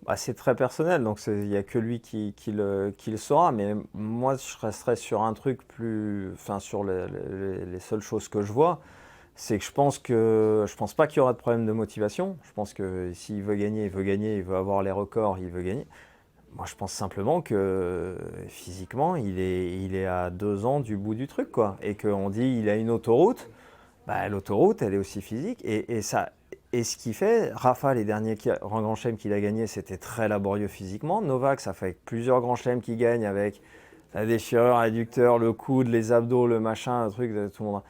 Bah, c'est très personnel, donc il n'y a que lui qui le saura. Mais moi, je resterais sur un truc plus, enfin, sur les seules choses que je vois, c'est que je pense pas qu'il y aura de problème de motivation. Je pense que s'il veut gagner, il veut gagner, il veut avoir les records, il veut gagner. Moi, je pense simplement que physiquement, il est à 2 ans du bout du truc, quoi. Et qu'on dit il a une autoroute, bah, l'autoroute, elle est aussi physique. Et ce qui fait, Rafa, les derniers grands chelems qu'il a gagnés, c'était très laborieux physiquement. Novak, ça fait plusieurs grands chelems qu'il gagne avec la déchirure, l'adducteur, le coude, les abdos, le machin, le truc, tout le monde.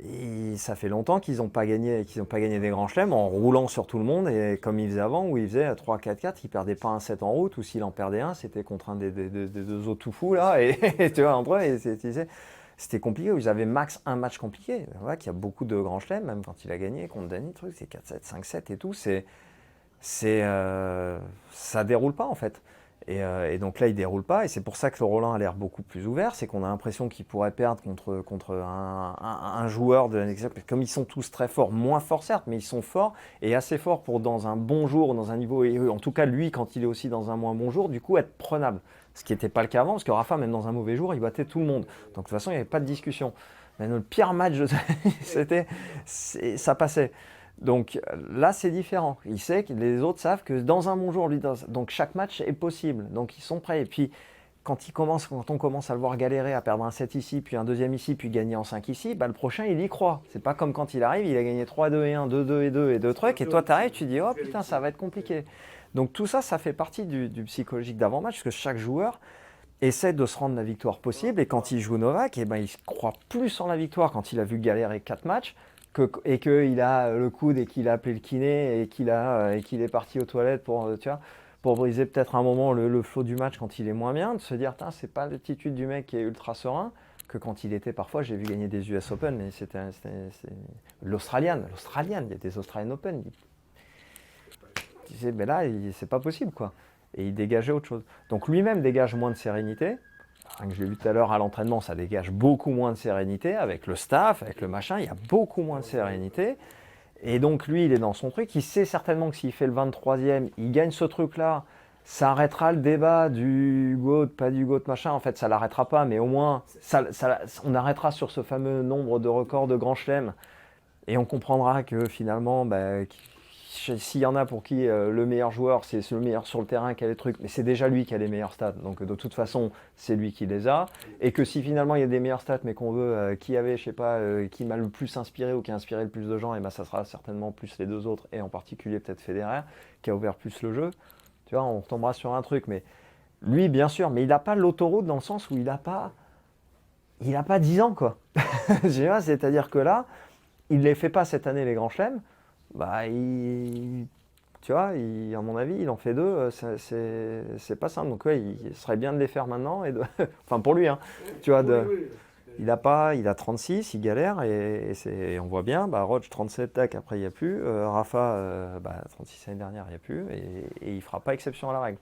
Et ça fait longtemps qu'ils n'ont pas gagné des grands chelems en roulant sur tout le monde et comme ils faisaient avant où ils faisaient 3-4-4, ils perdaient pas un set en route ou s'il en perdait un, c'était contre un des deux autres tout fous là et tu vois entre eux c'était compliqué. Ils avaient max un match compliqué. Voilà, qu'il y a beaucoup de grands chelems, même quand il a gagné contre Dani, truc, c'est 4-7, 5-7 et tout. Ça déroule pas en fait. Et donc là, il déroule pas, et c'est pour ça que le Roland a l'air beaucoup plus ouvert. C'est qu'on a l'impression qu'il pourrait perdre contre un joueur de l'exemple. Comme ils sont tous très forts, moins forts certes, mais ils sont forts et assez forts pour dans un bon jour, dans un niveau, et en tout cas lui, quand il est aussi dans un moins bon jour, du coup être prenable. Ce qui n'était pas le cas avant, parce que Rafa, même dans un mauvais jour, il battait tout le monde. Donc de toute façon, il n'y avait pas de discussion. Mais le pire match, ça passait. Donc là, c'est différent. Il sait que les autres savent que dans un bon jour, donc chaque match est possible. Donc ils sont prêts. Et puis quand on commence à le voir galérer, à perdre un set ici, puis un deuxième ici, puis gagner en 5 ici, bah, le prochain, il y croit. C'est pas comme quand il arrive, il a gagné 3-2 et 1, 2-2 et 2 et 2 trucs, et toi, tu arrives, tu dis, oh putain, ça va être compliqué. Donc tout ça, ça fait partie du psychologique d'avant-match, parce que chaque joueur essaie de se rendre la victoire possible. Et quand il joue Novak, eh ben, il croit plus en la victoire quand il a vu galérer 4 matchs et qu'il a le coude et qu'il a appelé le kiné et qu'il est parti aux toilettes tu vois, pour briser peut-être un moment le flow du match quand il est moins bien, de se dire, c'est pas l'attitude du mec qui est ultra serein que quand il était parfois, j'ai vu gagner des US Open, mais c'était l'Australian, il y a des Australian Open. Il disait, mais là, c'est pas possible, quoi. Et il dégageait autre chose. Donc lui-même dégage moins de sérénité. Enfin, je l'ai vu tout à l'heure à l'entraînement, ça dégage beaucoup moins de sérénité avec le staff, avec le machin, il y a beaucoup moins de sérénité. Et donc lui, il est dans son truc, il sait certainement que s'il fait le 23e, il gagne ce truc-là, ça arrêtera le débat du GOAT, pas du GOAT, machin. En fait, ça l'arrêtera pas, mais au moins, on arrêtera sur ce fameux nombre de records de Grand Chelem. Et on comprendra que finalement, bah, s'il y en a pour qui le meilleur joueur, c'est le meilleur sur le terrain qui a les trucs, mais c'est déjà lui qui a les meilleurs stats. Donc de toute façon, c'est lui qui les a. Et que si finalement il y a des meilleurs stats, mais qu'on veut qui avait, je sais pas, qui m'a le plus inspiré ou qui a inspiré le plus de gens, et ben ça sera certainement plus les deux autres, et en particulier peut-être Federer, qui a ouvert plus le jeu. Tu vois, on retombera sur un truc, mais lui, bien sûr, mais il n'a pas l'autoroute dans le sens où il a pas 10 ans, quoi. C'est-à-dire que là, il ne les fait pas cette année, les grands chelems. Bah, tu vois, à mon avis, il en fait deux. C'est pas simple. Donc, ouais, il serait bien de les faire maintenant. Enfin, pour lui, hein. Tu vois, il a 36, il galère. Et on voit bien, bah, Roach 37, tac, après, il n'y a plus. Rafa, 36 l'année dernière, il n'y a plus. Et il ne fera pas exception à la règle.